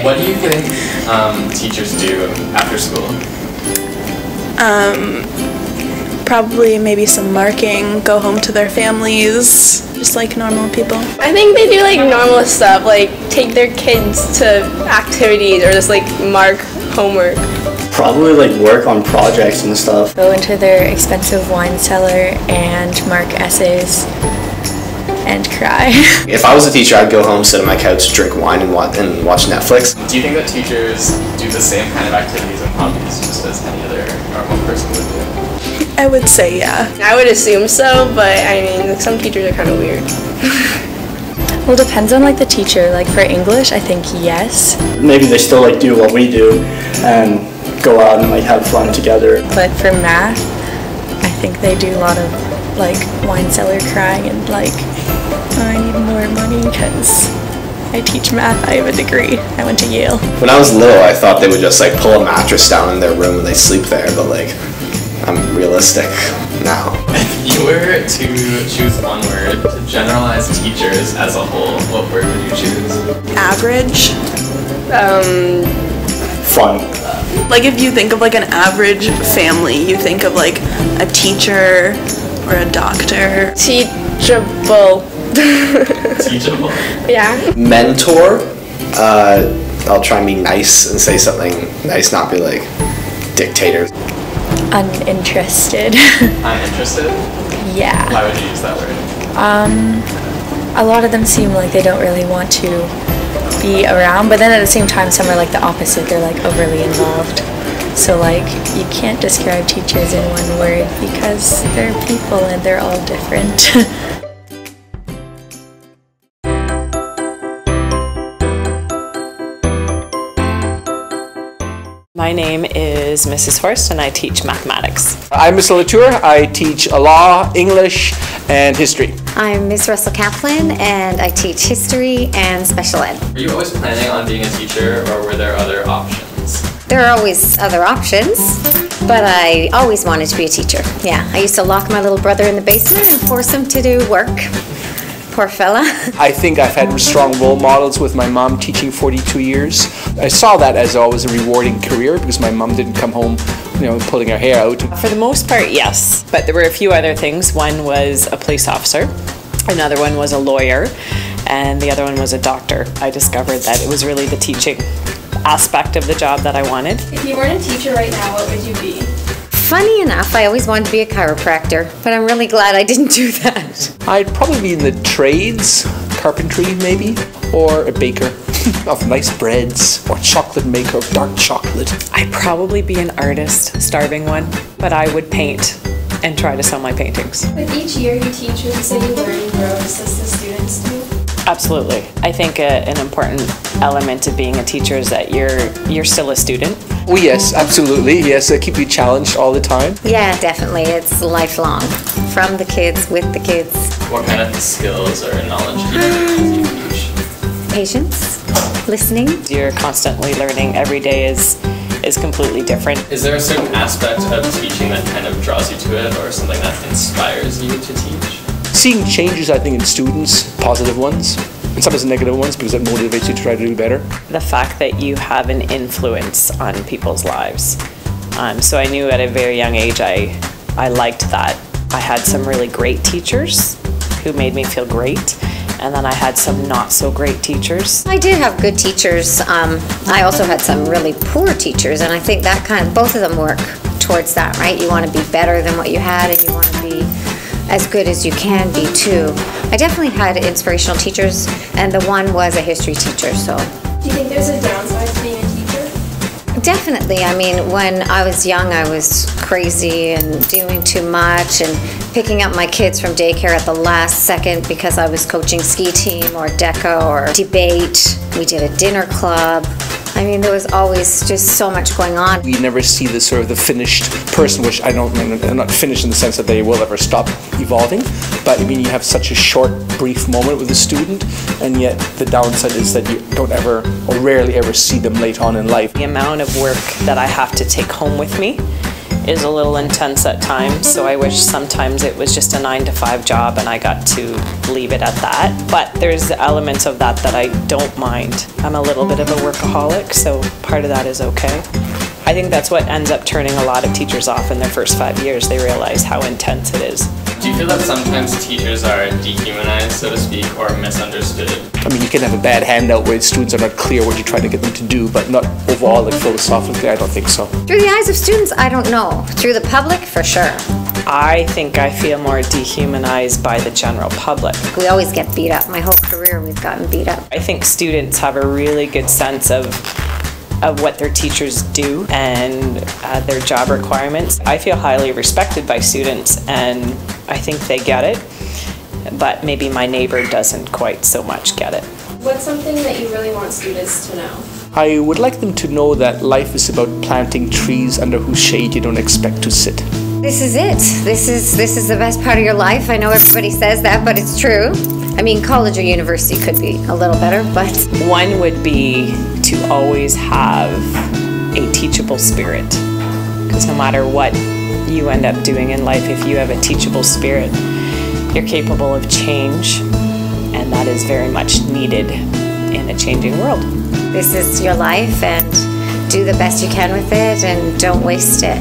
What do you think teachers do after school? Probably maybe some marking, go home to their families, just like normal people. I think they do like normal stuff, like take their kids to activities or just like mark homework. Probably like work on projects and stuff. Go into their expensive wine cellar and mark essays and cry. If I was a teacher, I'd go home, sit on my couch, drink wine, and watch Netflix. Do you think that teachers do the same kind of activities and hobbies just as any other normal person would do? I would say yeah. I would assume so, but I mean, some teachers are kind of weird. Well, it depends on like the teacher. Like for English, I think yes. Maybe they still like do what we do and go out and like have fun together. But for math, I think they do a lot of like wine cellar crying and like, oh, I need more money because I teach math. I have a degree. I went to Yale. When I was little, I thought they would just like pull a mattress down in their room and they sleep there, but like, I'm realistic now. If you were to choose one word to generalize teachers as a whole, what word would you choose? Average. Fun. Like if you think of like an average family, you think of like a teacher or a doctor. Teachable. Teachable? Yeah. Mentor. I'll try and be nice and say something nice, not be like dictators. Uninterested. Uninterested? Yeah. Why would you use that word? A lot of them seem like they don't really want to be around, but then at the same time some are like the opposite. They're like overly involved. So like you can't describe teachers in one word because they're people and they're all different. My name is Mrs. Horst and I teach mathematics. I'm Mr. Latour. I teach law, English, and history. I'm Ms. Russell Kaplan and I teach history and special ed. Were you always planning on being a teacher, or were there other options? There are always other options, but I always wanted to be a teacher. Yeah, I used to lock my little brother in the basement and force him to do work. Poor fella. I think I've had strong role models with my mom teaching 42 years. I saw that as always a rewarding career because my mom didn't come home, pulling her hair out. For the most part, yes, but there were a few other things. One was a police officer, another one was a lawyer, and the other one was a doctor. I discovered that it was really the teaching aspect of the job that I wanted. If you weren't a teacher right now, what would you be? Funny enough, I always wanted to be a chiropractor, but I'm really glad I didn't do that. I'd probably be in the trades, carpentry maybe, or a baker of nice breads, or chocolate maker of dark chocolate. I'd probably be an artist, starving one, but I would paint and try to sell my paintings. With each year you teach, would you say you learn and grow just as the students do? Absolutely. I think an important element of being a teacher is that you're still a student. Oh yes, absolutely. Yes, I keep you challenged all the time. Yeah, definitely. It's lifelong. From the kids, with the kids. What kind of skills or knowledge do you teach? Patience, listening. You're constantly learning. Every day is completely different. Is there a certain aspect of teaching that kind of draws you to it, or something that inspires you to teach? Seeing changes, I think, in students, positive ones, and sometimes negative ones, because it motivates you to try to do better. The fact that you have an influence on people's lives. So I knew at a very young age I liked that. I had some really great teachers who made me feel great, and then I had some not so great teachers. I did have good teachers. I also had some really poor teachers, and I think that both of them work towards that, right? You want to be better than what you had, and you want to be as good as you can be too. I definitely had inspirational teachers, and the one was a history teacher, so. Do you think there's a downside to being a teacher? Definitely. I mean, when I was young, I was crazy and doing too much and picking up my kids from daycare at the last second because I was coaching ski team or DECA or debate. We did a dinner club. I mean, there was always just so much going on. We never see the sort of the finished person, which I'm not finished in the sense that they will ever stop evolving, but I mean, you have such a short, brief moment with a student, and yet the downside is that you don't ever, or rarely ever see them late on in life. The amount of work that I have to take home with me is a little intense at times, so I wish sometimes it was just a 9-to-5 job and I got to leave it at that. But there's elements of that that I don't mind. I'm a little bit of a workaholic, so part of that is okay. I think that's what ends up turning a lot of teachers off in their first 5 years. They realize how intense it is. Do you feel that sometimes teachers are dehumanized, so to speak, or misunderstood? I mean, you can have a bad handout where students are not clear what you're trying to get them to do, but not overall, like philosophically, I don't think so. Through the eyes of students, I don't know. Through the public, for sure. I think I feel more dehumanized by the general public. We always get beat up. My whole career, we've gotten beat up. I think students have a really good sense of what their teachers do and their job requirements. I feel highly respected by students, and I think they get it, but maybe my neighbor doesn't quite so much get it. What's something that you really want students to know? I would like them to know that life is about planting trees under whose shade you don't expect to sit. This is it. This is the best part of your life. I know everybody says that, but it's true. I mean, college or university could be a little better, but... One would be to always have a teachable spirit. Because no matter what you end up doing in life, if you have a teachable spirit, you're capable of change, and that is very much needed in a changing world. This is your life, and do the best you can with it, and don't waste it.